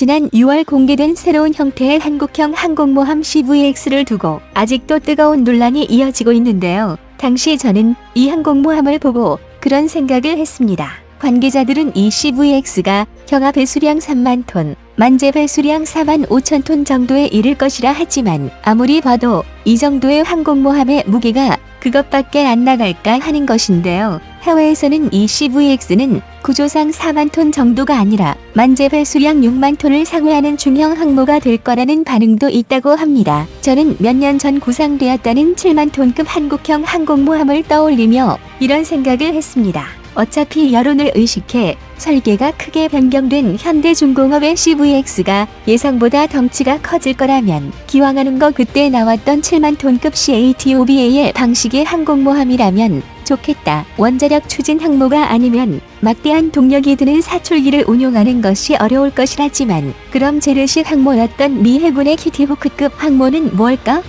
지난 6월 공개된 새로운 형태의 한국형 항공모함 CVX를 두고 아직도 뜨거운 논란이 이어지고 있는데요. 당시 저는 이 항공모함을 보고 그런 생각을 했습니다. 관계자들은 이 CVX가 경하 배수량 3만 톤, 만재 배수량 4만 5천 톤 정도에 이를 것이라 하지만 아무리 봐도 이 정도의 항공모함의 무게가 그것밖에 안 나갈까 하는 것인데요. 해외에서는 이 CVX는 구조상 4만 톤 정도가 아니라 만재 배수량 6만 톤을 상회하는 중형 항모가 될 거라는 반응도 있다고 합니다. 저는 몇 년 전 구상되었다는 7만 톤급 한국형 항공모함을 떠올리며 이런 생각을 했습니다. 어차피 여론을 의식해 설계가 크게 변경된 현대중공업의 CVX가 예상보다 덩치가 커질 거라면 기왕하는 거 그때 나왔던 7만 톤급 CATOBAL 방식의 항공모함이라면 좋겠다. 원자력 추진 항모가 아니면 막대한 동력이 드는 사출기를 운용하는 것이 어려울 것이라지만 그럼 재래식 항모였던 미 해군의 키티호크급 항모는 뭘까?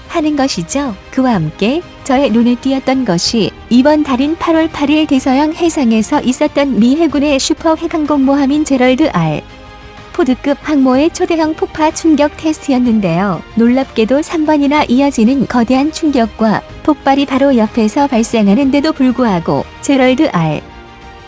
하는 것이죠. 그와 함께 저의 눈에 띄었던 것이 이번 달인 8월 8일 대서양 해상에서 있었던 미 해군의 슈퍼 핵항공모함인 제럴드 R. 포드급 항모의 초대형 폭파 충격 테스트였는데요. 놀랍게도 3번이나 이어지는 거대한 충격과 폭발이 바로 옆에서 발생하는데도 불구하고 제럴드 R.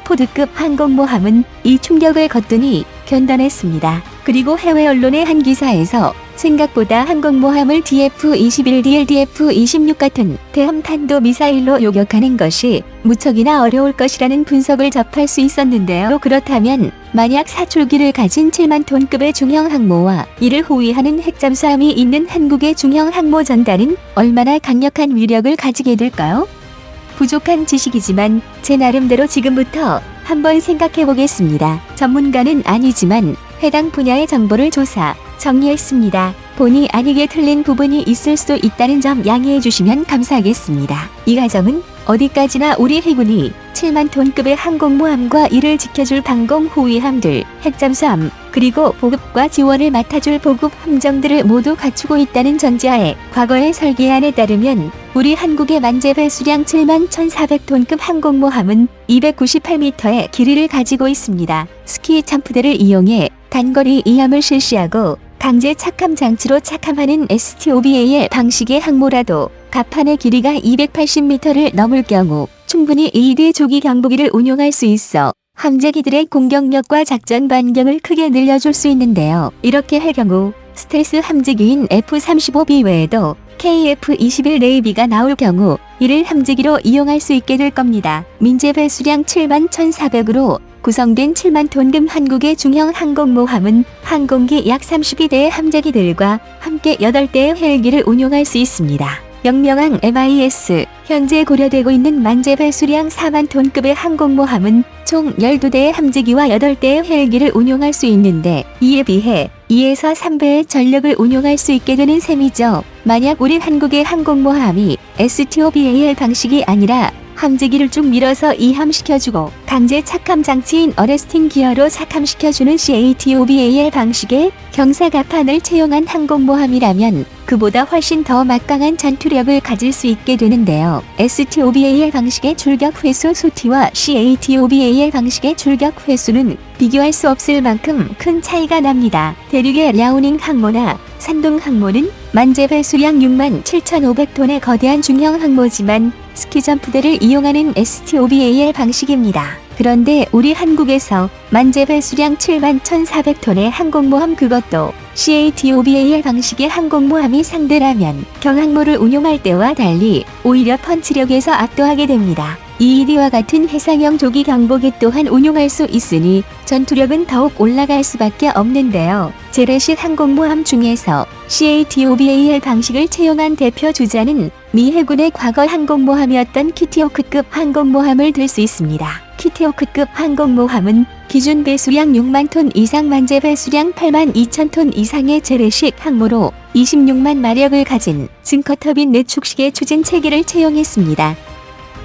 포드급 항공모함은 이 충격을 거뜬히 견뎌냈습니다. 그리고 해외 언론의 한 기사에서 생각보다 항공모함을 DF-21D, DF-26 같은 대함탄도 미사일로 요격하는 것이 무척이나 어려울 것이라는 분석을 접할 수 있었는데요. 그렇다면 만약 사출기를 가진 7만 톤급의 중형 항모와 이를 호위하는 핵잠수함이 있는 한국의 중형 항모 전단은 얼마나 강력한 위력을 가지게 될까요? 부족한 지식이지만 제 나름대로 지금부터 한번 생각해 보겠습니다. 전문가는 아니지만 해당 분야의 정보를 조사, 정리했습니다. 본의 아니게 틀린 부분이 있을 수도 있다는 점 양해해 주시면 감사하겠습니다. 이 과정은 어디까지나 우리 해군이 7만 톤급의 항공모함과 이를 지켜줄 방공 호위함들, 핵잠수함, 그리고 보급과 지원을 맡아줄 보급 함정들을 모두 갖추고 있다는 전제하에 과거의 설계안에 따르면 우리 한국의 만재 배수량 7만 1,400톤급 항공모함은 298m의 길이를 가지고 있습니다. 스키 점프대를 이용해 단거리 이함을 실시하고 강제 착함 장치로 착함하는 STOBAL 방식의 항모라도 갑판의 길이가 280m를 넘을 경우 충분히 2대 조기 경보기를 운용할 수 있어 함재기들의 공격력과 작전 반경을 크게 늘려줄 수 있는데요. 이렇게 할 경우 스텔스 함재기인 F-35B 외에도 KF-21 네이비가 나올 경우 이를 함재기로 이용할 수 있게 될 겁니다. 민재 배수량 7만 1,400으로 구성된 7만 톤급 한국의 중형 항공모함은 항공기 약 32대의 함재기들과 함께 8대의 헬기를 운용할 수 있습니다. 영명항 MIS, 현재 고려되고 있는 만재 배수량 4만 톤급의 항공모함은 총 12대의 함재기와 8대의 헬기를 운용할 수 있는데 이에 비해 2에서 3배의 전력을 운용할 수 있게 되는 셈이죠. 만약 우리 한국의 항공모함이 STOBAL 방식이 아니라 함재기를 쭉 밀어서 이함시켜주고 강제 착함 장치인 어레스팅 기어로 착함시켜주는 CATOBAL 방식의 경사갑판을 채용한 항공모함이라면 그보다 훨씬 더 막강한 전투력을 가질 수 있게 되는데요. STOBAL 방식의 출격 횟수 수티와 CATOBAL 방식의 출격 횟수는 비교할 수 없을 만큼 큰 차이가 납니다. 대륙의 랴오닝 항모나 산둥 항모는 만재 배수량 6만 7,500톤의 거대한 중형 항모지만 스키 점프대를 이용하는 STOBAL 방식입니다. 그런데 우리 한국에서 만재 배수량 7만 1,400톤의 항공모함 그것도 CATOBAL 방식의 항공모함이 상대라면 경항모를 운용할 때와 달리 오히려 펀치력에서 압도하게 됩니다. 이와 같은 해상형 조기 경보기 또한 운용할 수 있으니 전투력은 더욱 올라갈 수밖에 없는데요. 재래식 항공모함 중에서 CATOBAL 방식을 채용한 대표 주자는 미 해군의 과거 항공모함이었던 키티호크급 항공모함을 들 수 있습니다. 키티호크급 항공모함은 기준 배수량 6만 톤 이상 만재 배수량 8만 2천 톤 이상의 재래식 항모로 26만 마력을 가진 증커터빈 내축식의 추진 체계를 채용했습니다.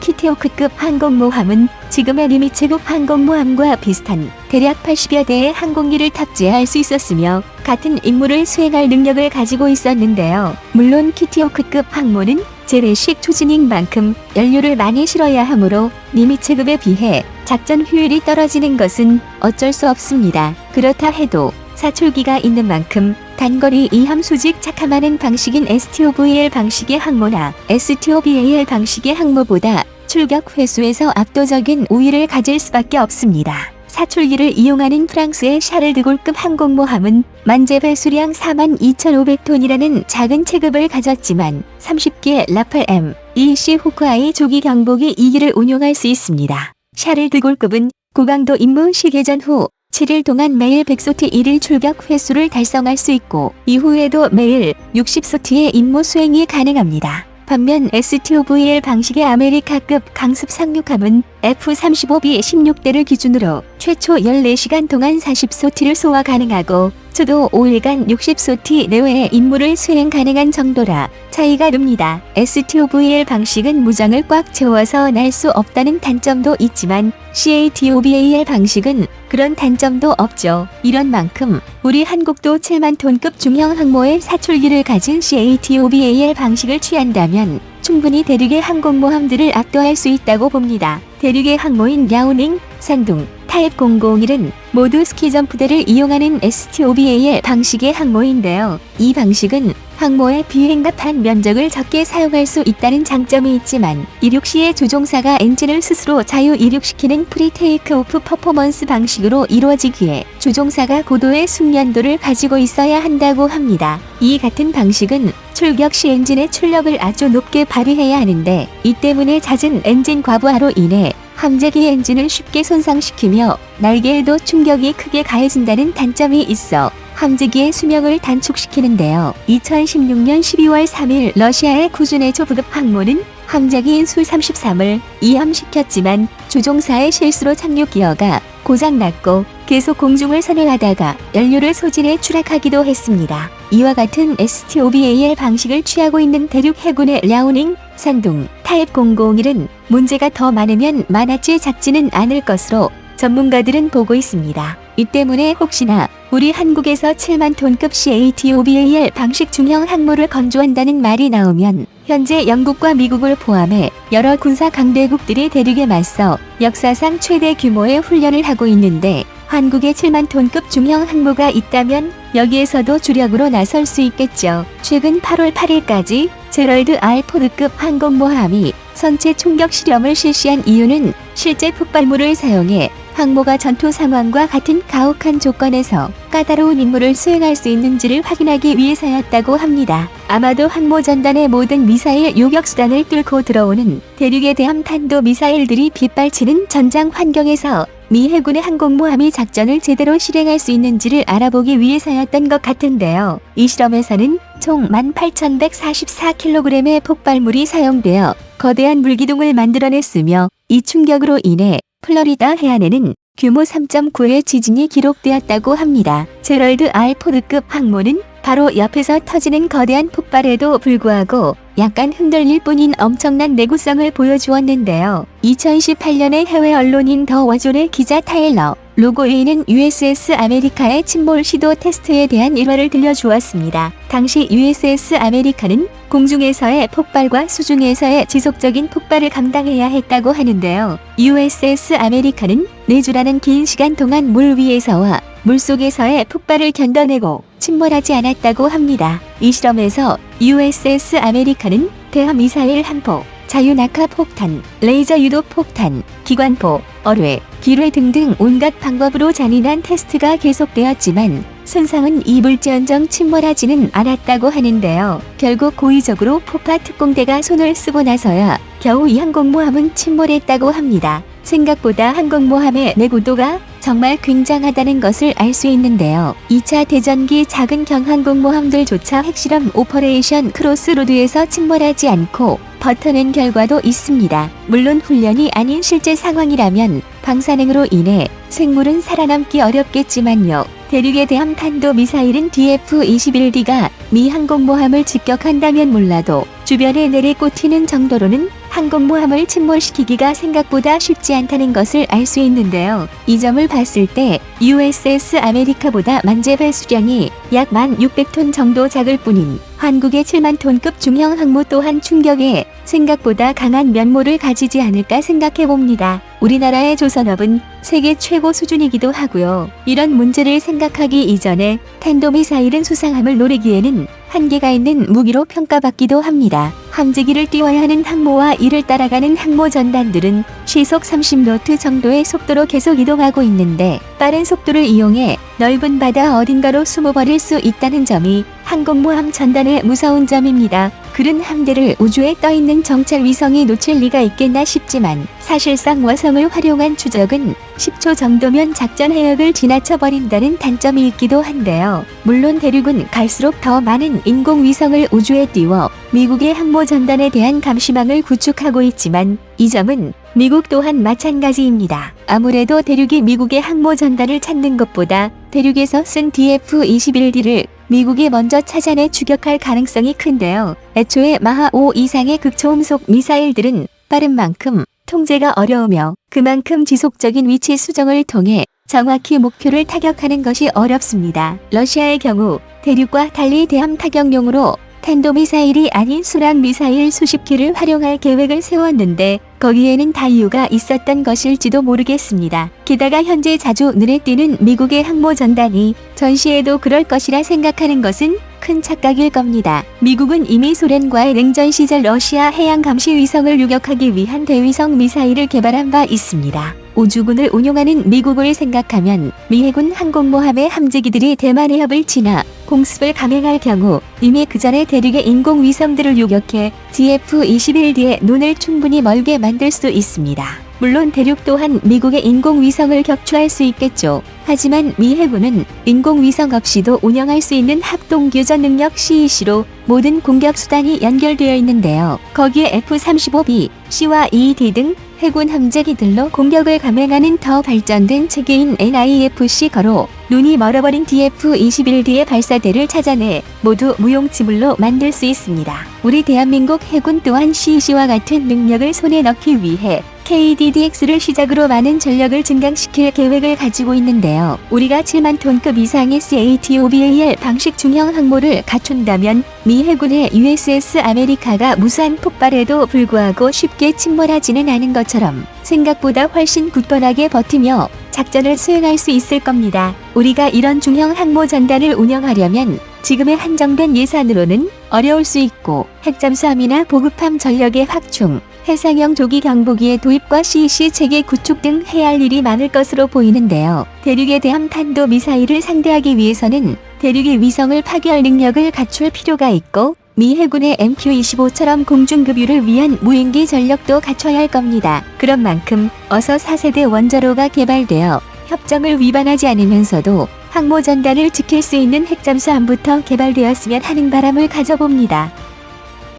키티호크급 항공모함은 지금의 니미츠급 항공모함과 비슷한 대략 80여 대의 항공기를 탑재할 수 있었으며 같은 임무를 수행할 능력을 가지고 있었는데요. 물론 키티호크급 항모는 재래식 추진인 만큼 연료를 많이 실어야 하므로 니미츠급에 비해 작전 효율이 떨어지는 것은 어쩔 수 없습니다. 그렇다 해도 사출기가 있는 만큼 단거리 이함 수직 착함하는 방식인 STOVL 방식의 항모나 STOVAL 방식의 항모보다 출격 횟수에서 압도적인 우위를 가질 수밖에 없습니다. 사출기를 이용하는 프랑스의 샤를드골급 항공모함은 만재 배수량 42,500톤이라는 작은 체급을 가졌지만 30개 라팔 M2C 호크아이 조기 경보기 2기를 운용할 수 있습니다. 샤를드골급은 고강도 임무 시개전 후 7일 동안 매일 100소티 1일 출격 횟수를 달성할 수 있고 이후에도 매일 60소티의 임무 수행이 가능합니다. 반면 STOVL 방식의 아메리카급 강습 상륙함은 F-35B 16대를 기준으로 최초 14시간 동안 40소티를 소화 가능하고 초도 5일간 60소티 내외의 임무를 수행 가능한 정도라 차이가 납니다. STOVL 방식은 무장을 꽉 채워서 날 수 없다는 단점도 있지만 CATOVAL 방식은 그런 단점도 없죠. 이런 만큼 우리 한국도 7만 톤급 중형 항모의 사출기를 가진 CATOVAL 방식을 취한다면 충분히 대륙의 항공모함들을 압도할 수 있다고 봅니다. 대륙의 항모인 랴오닝, 산둥, 타입 001은 모두 스키점프대를 이용하는 STOVAL 방식의 항모인데요. 이 방식은 항모의 비행갑한 면적을 적게 사용할 수 있다는 장점이 있지만 이륙 시에 조종사가 엔진을 스스로 자유 이륙시키는 프리 테이크오프 퍼포먼스 방식으로 이루어지기에 조종사가 고도의 숙련도를 가지고 있어야 한다고 합니다. 이 같은 방식은 출격 시 엔진의 출력을 아주 높게 발휘해야 하는데 이 때문에 잦은 엔진 과부하로 인해 함재기 엔진을 쉽게 손상시키며 날개에도 충격이 크게 가해진다는 단점이 있어 함재기의 수명을 단축시키는데요. 2016년 12월 3일 러시아의 쿠즈네초 부급 항모는 함재기인 수-33을 이함시켰지만 조종사의 실수로 착륙 기어가 고장났고 계속 공중을 선회하다가 연료를 소진해 추락하기도 했습니다. 이와 같은 STOVAL 방식을 취하고 있는 대륙 해군의 랴오닝, 산둥, 타입 001은 문제가 더 많으면 많았지 작지는 않을 것으로 전문가들은 보고 있습니다. 이 때문에 혹시나 우리 한국에서 7만 톤급 CATOVAL 방식 중형 항모를 건조한다는 말이 나오면 현재 영국과 미국을 포함해 여러 군사 강대국들이 대륙에 맞서 역사상 최대 규모의 훈련을 하고 있는데 한국에 7만 톤급 중형 항모가 있다면 여기에서도 주력으로 나설 수 있겠죠. 최근 8월 8일까지 제럴드 R 포드급 항공모함이 선체 총격 실험을 실시한 이유는 실제 폭발물을 사용해 항모가 전투 상황과 같은 가혹한 조건에서 까다로운 임무를 수행할 수 있는지를 확인하기 위해서였다고 합니다. 아마도 항모 전단의 모든 미사일 요격수단을 뚫고 들어오는 대륙에 대한 탄도 미사일들이 빗발치는 전장 환경에서 미 해군의 항공모함이 작전을 제대로 실행할 수 있는지를 알아보기 위해서였던 것 같은데요. 이 실험에서는 총 18,144kg의 폭발물이 사용되어 거대한 물기둥을 만들어냈으며 이 충격으로 인해 플로리다 해안에는 규모 3.9의 지진이 기록되었다고 합니다. 제럴드 R 포드급 항모는 바로 옆에서 터지는 거대한 폭발에도 불구하고 약간 흔들릴 뿐인 엄청난 내구성을 보여주었는데요. 2018년에 해외 언론인 더 워존의 기자 타일러 로고에이는 USS 아메리카의 침몰 시도 테스트에 대한 일화를 들려주었습니다. 당시 USS 아메리카는 공중에서의 폭발과 수중에서의 지속적인 폭발을 감당해야 했다고 하는데요. USS 아메리카는 4주라는 긴 시간 동안 물 위에서와 물속에서의 폭발을 견뎌내고 침몰하지 않았다고 합니다. 이 실험에서 USS 아메리카는 대함미사일 함포, 자유낙하 폭탄, 레이저 유도 폭탄, 기관포, 어뢰, 기뢰 등등 온갖 방법으로 잔인한 테스트가 계속되었지만 손상은 입을지언정 침몰하지는 않았다고 하는데요. 결국 고의적으로 포파 특공대가 손을 쓰고 나서야 겨우 이 항공모함은 침몰했다고 합니다. 생각보다 항공모함의 내구도가 정말 굉장하다는 것을 알 수 있는데요. 2차 대전기 작은 경항공모함들조차 핵실험 오퍼레이션 크로스로드에서 침몰하지 않고 버텨낸 결과도 있습니다. 물론 훈련이 아닌 실제 상황이라면 방사능으로 인해 생물은 살아남기 어렵겠지만요. 대륙에 대한 탄도미사일은 DF-21D가 미 항공모함을 직격한다면 몰라도 주변에 내리꽂히는 정도로는 항공모함을 침몰시키기가 생각보다 쉽지 않다는 것을 알 수 있는데요. 이 점을 봤을 때 USS 아메리카보다 만재 배수량이 약 1,600톤 정도 작을 뿐인 한국의 7만 톤급 중형 항모 또한 충격에 생각보다 강한 면모를 가지지 않을까 생각해봅니다. 우리나라의 조선업은 세계 최고 수준이기도 하고요. 이런 문제를 생각하기 이전에 탄도미사일은 수상함을 노리기에는 한계가 있는 무기로 평가받기도 합니다. 함재기를 띄워야 하는 항모와 이를 따라가는 항모 전단들은 시속 30노트 정도의 속도로 계속 이동하고 있는데 빠른 속도를 이용해 넓은 바다 어딘가로 숨어버릴 수 있다는 점이 항공모함 전단의 무서운 점입니다. 그런 함대를 우주에 떠있는 정찰 위성이 놓칠 리가 있겠나 싶지만 사실상 화성을 활용한 추적은 10초 정도면 작전 해역을 지나쳐버린다는 단점이 있기도 한데요. 물론 대륙은 갈수록 더 많은 인공위성을 우주에 띄워 미국의 항모 전단에 대한 감시망을 구축하고 있지만 이 점은 미국 또한 마찬가지입니다. 아무래도 대륙이 미국의 항모 전단을 찾는 것보다 대륙에서 쓴 DF-21D를 미국이 먼저 찾아내 추격할 가능성이 큰데요. 애초에 마하 5 이상의 극초음속 미사일들은 빠른 만큼 통제가 어려우며 그만큼 지속적인 위치 수정을 통해 정확히 목표를 타격하는 것이 어렵습니다. 러시아의 경우 대륙과 달리 대함 타격용으로 탄도미사일이 아닌 수락미사일 수십 기를 활용할 계획을 세웠는데 거기에는 다 이유가 있었던 것일지도 모르겠습니다. 게다가 현재 자주 눈에 띄는 미국의 항모 전단이 전시에도 그럴 것이라 생각하는 것은 큰 착각일 겁니다. 미국은 이미 소련과의 냉전 시절 러시아 해양 감시 위성을 유격하기 위한 대위성 미사일을 개발한 바 있습니다. 우주군을 운용하는 미국을 생각하면 미 해군 항공모함의 함재기들이 대만 해협을 지나 공습을 감행할 경우 이미 그 전에 대륙의 인공위성들을 유격해 DF-21D의 눈을 충분히 멀게 만들 수 있습니다. 물론 대륙 또한 미국의 인공위성을 격추할 수 있겠죠. 하지만 미 해군은 인공위성 없이도 운영할 수 있는 합동교전 능력 CEC로 모든 공격 수단이 연결되어 있는데요. 거기에 F-35B, C와 ED 등 해군 함재기들로 공격을 감행하는 더 발전된 체계인 NIFC-거로 눈이 멀어버린 DF-21D의 발사대를 찾아내 모두 무용지물로 만들 수 있습니다. 우리 대한민국 해군 또한 CEC와 같은 능력을 손에 넣기 위해 KDDX를 시작으로 많은 전력을 증강시킬 계획을 가지고 있는데요. 우리가 7만 톤급 이상의 CATOBAL 방식 중형 항모를 갖춘다면 미 해군의 USS 아메리카가 무수한 폭발에도 불구하고 쉽게 침몰하지는 않은 것처럼 생각보다 훨씬 굳건하게 버티며 작전을 수행할 수 있을 겁니다. 우리가 이런 중형 항모 전단을 운영하려면 지금의 한정된 예산으로는 어려울 수 있고 핵잠수함이나 보급함 전력의 확충, 해상형 조기 경보기의 도입과 CEC 체계 구축 등 해야 할 일이 많을 것으로 보이는데요. 대륙의 대함 탄도 미사일을 상대하기 위해서는 대륙의 위성을 파괴할 능력을 갖출 필요가 있고 미 해군의 MQ-25처럼 공중급유를 위한 무인기 전력도 갖춰야 할 겁니다. 그런 만큼 어서 4세대 원자로가 개발되어 협정을 위반하지 않으면서도 항모 전단을 지킬 수 있는 핵잠수함부터 개발되었으면 하는 바람을 가져봅니다.